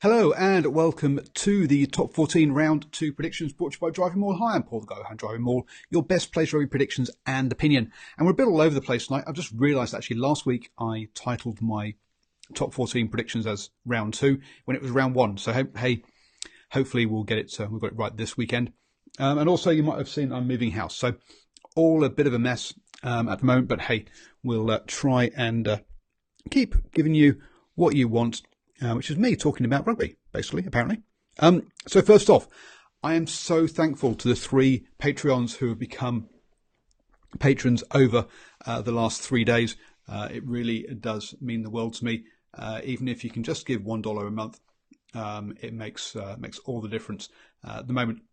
Hello and welcome to the Top 14 Round 2 predictions brought to you by DrivingMaul. Hi, I'm Paul the Guy behind DrivingMaul, your best place rugby predictions and opinion. And we're a bit all over the place tonight. I've just realised actually last week I titled my Top 14 predictions as Round 2 when it was Round 1. So hey, hopefully we'll get it. We've got it right this weekend. And also you might have seen I'm moving house. So all a bit of a mess at the moment. But hey, we'll try and keep giving you what you want. Which is me talking about rugby, basically, apparently. So first off, I am so thankful to the 3 Patreons who have become patrons over the last 3 days. It really does mean the world to me. Even if you can just give $1 a month, it makes all the difference. At the moment,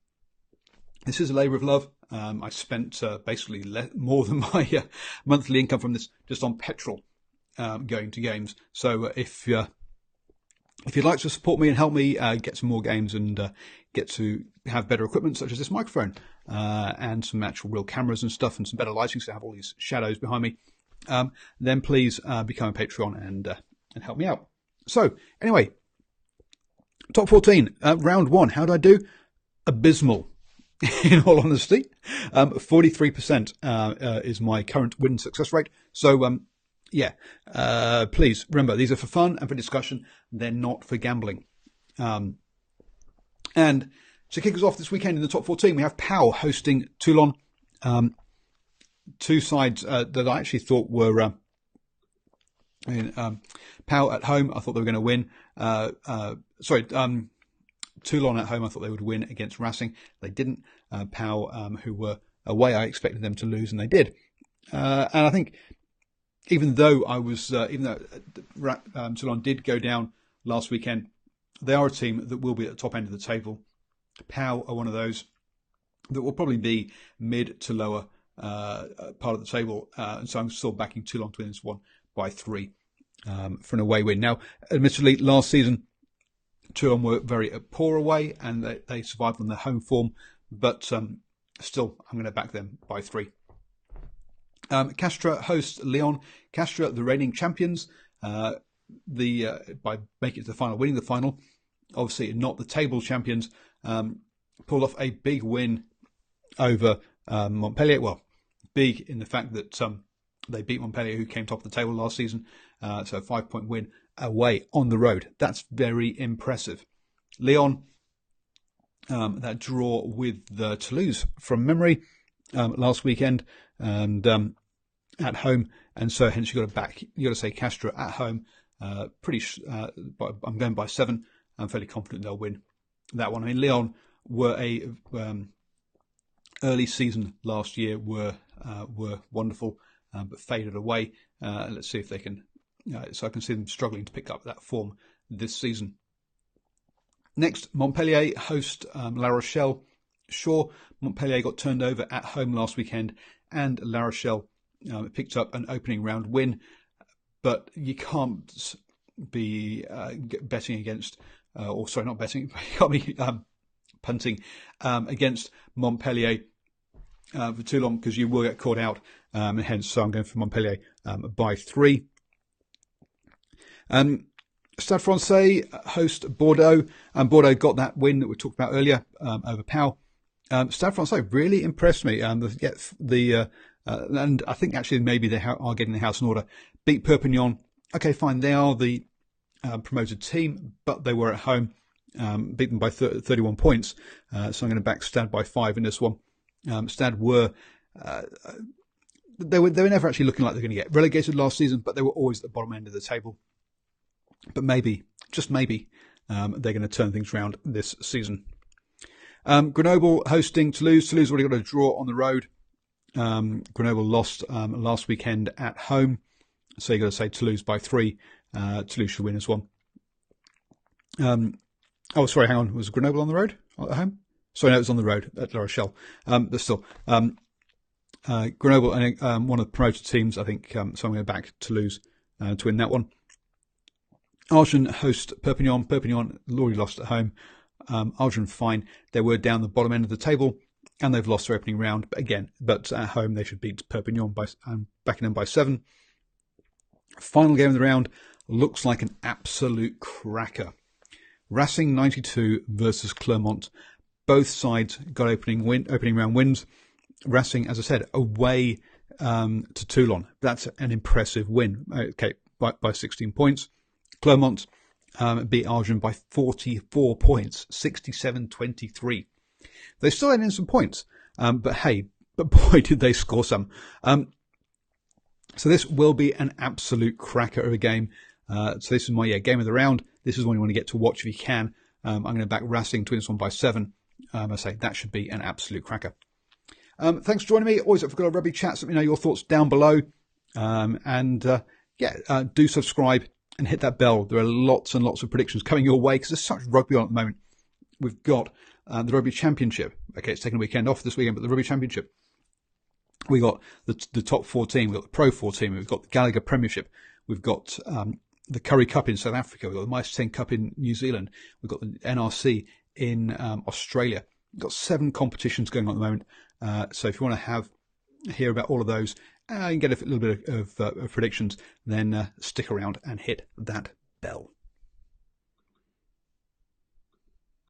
this is a labour of love. I spent basically more than my monthly income from this just on petrol going to games. So if you'd like to support me and help me get some more games and get to have better equipment, such as this microphone and some actual real cameras and stuff and some better lighting, so I have all these shadows behind me, then please become a Patreon and help me out. So anyway, Top 14, Round 1. How did I do? Abysmal, in all honesty. 43% is my current win success rate. So yeah, please remember, these are for fun and for discussion. They're not for gambling. And to kick us off this weekend in the Top 14, we have Pau hosting Toulon. 2 sides that I actually thought were Pau at home. I thought they were going to win. Toulon at home. I thought they would win against Racing. They didn't. Pau, who were away, I expected them to lose, and they did. And I think, even though Toulon did go down last weekend, they are a team that will be at the top end of the table. Pau are one of those that will probably be mid to lower part of the table. And so I'm still backing Toulon to win this one by 3 for an away win. Now, admittedly, last season, Toulon were very poor away and they survived on their home form. But still, I'm going to back them by 3. Castres hosts Lyon. Castres, the reigning champions, by making it to the final, winning the final. Obviously, not the table champions. Pulled off a big win over Montpellier. Well, big in the fact that they beat Montpellier, who came top of the table last season. So a 5-point win away on the road. That's very impressive. Lyon, that draw with Toulouse from memory last weekend, and at home, and so hence you got to say Castres at home. I'm going by 7. I'm fairly confident they'll win that one. I mean, Lyon were a early season last year were wonderful, but faded away. Let's see if they can. So I can see them struggling to pick up that form this season. Next, Montpellier host La Rochelle. Sure, Montpellier got turned over at home last weekend, and La Rochelle picked up an opening round win, but you can't be betting against, not betting, you can't be punting against Montpellier for too long, because you will get caught out, and hence, so I'm going for Montpellier by 3. Stade Francais host Bordeaux, and Bordeaux got that win that we talked about earlier over Pau. Stade Francais really impressed me. And I think actually maybe they are getting the house in order. Beat Perpignan. Okay, fine. They are the promoted team, but they were at home. Beat them by 31 points. So I'm going to back Stade by 5 in this one. Stade were they were never actually looking like they're going to get relegated last season, but they were always at the bottom end of the table. But maybe, just maybe, they're going to turn things around this season. Grenoble hosting Toulouse. Toulouse already got a draw on the road. Grenoble lost last weekend at home. So you've got to say Toulouse by 3. Toulouse should win as well. Sorry, hang on. Was Grenoble on the road at home? Sorry, no, it was on the road at La Rochelle. But still, Grenoble, one of the promoted teams, I think. So I'm going to back Toulouse to win that one. Agen host Perpignan. Perpignan already lost at home. Agen fine. They were down the bottom end of the table, and they've lost their opening round. But at home they should beat Perpignan by backing them by 7. Final game of the round looks like an absolute cracker. Racing 92 versus Clermont. Both sides got opening round wins. Racing, as I said, away to Toulon. That's an impressive win. Okay, by 16 points. Clermont beat Agen by 44 points, 67-23. They still had in some points, but boy, did they score some. So this will be an absolute cracker of a game. So this is my game of the round. This is one you want to get to watch if you can. I'm going to back Racing to win this one by 7. I say that should be an absolute cracker. Thanks for joining me. Always up for good rugby chats. Let me know your thoughts down below. Do subscribe and hit that bell. There are lots and lots of predictions coming your way because there's such rugby on at the moment. We've got the Rugby Championship. Okay, it's taking a weekend off this weekend, but the Rugby Championship. We got the top 14. We've got the Pro 14. We've got the Gallagher Premiership. We've got the Curry Cup in South Africa. We've got the Mice 10 Cup in New Zealand. We've got the NRC in Australia. We've got 7 competitions going on at the moment. So if you want to hear about all of those and get a little bit of predictions, then stick around and hit that bell.